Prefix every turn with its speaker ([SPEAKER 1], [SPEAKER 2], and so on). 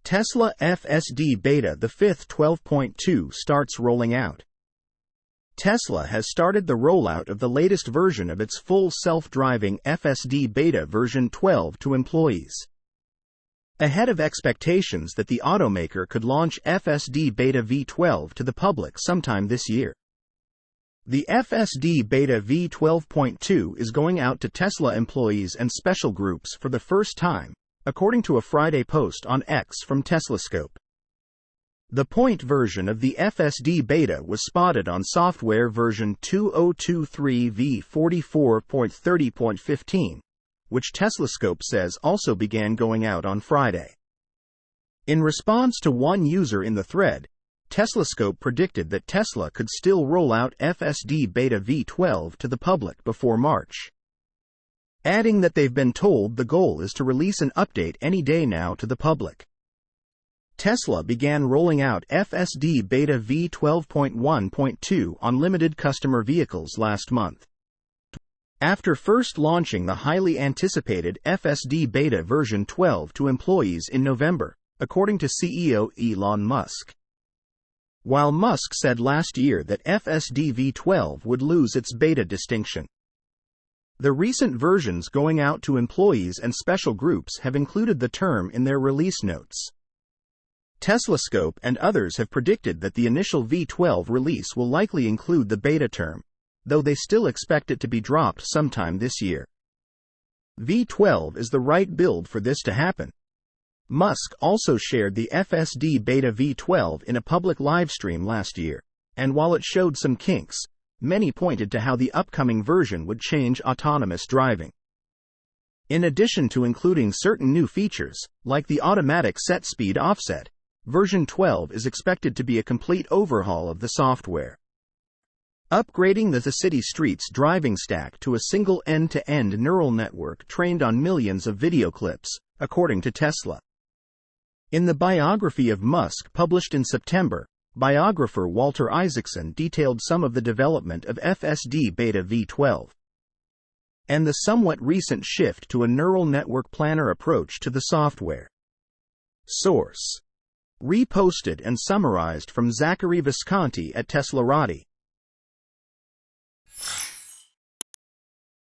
[SPEAKER 1] Tesla FSD Beta, the fifth 12.2 starts rolling out. Tesla has started the rollout of the latest version of its full self-driving FSD Beta version 12 to employees. Ahead of expectations that the automaker could launch FSD Beta V12 to the public sometime this year. The FSD Beta V12.2 is going out to Tesla employees and special groups for the first time, according to a Friday post on X from TeslaScope. The point version of the FSD Beta was spotted on software version 2023 v44.30.15, which TeslaScope says also began going out on Friday. In response to one user in the thread, TeslaScope predicted that Tesla could still roll out FSD Beta V12 to the public before March, adding that they've been told the goal is to release an update any day now to the public. Tesla began rolling out FSD Beta V12.1.2 on limited customer vehicles last month, after first launching the highly anticipated FSD Beta version 12 to employees in November, according to CEO Elon Musk. While Musk said last year that FSD V12 would lose its beta distinction, the recent versions going out to employees and special groups have included the term in their release notes. TeslaScope and others have predicted that the initial V12 release will likely include the beta term, though they still expect it to be dropped sometime this year. V12 is the right build for this to happen. Musk also shared the FSD Beta V12 in a public livestream last year, and while it showed some kinks, many pointed to how the upcoming version would change autonomous driving. In addition to including certain new features, like the automatic set speed offset, version 12 is expected to be a complete overhaul of the software, upgrading the city streets driving stack to a single end-to-end neural network trained on millions of video clips, according to Tesla. In the biography of Musk published in September, biographer Walter Isaacson detailed some of the development of FSD Beta V12 and the somewhat recent shift to a neural network planner approach to the software. Source: reposted and summarized from Zachary Visconti at Teslarati.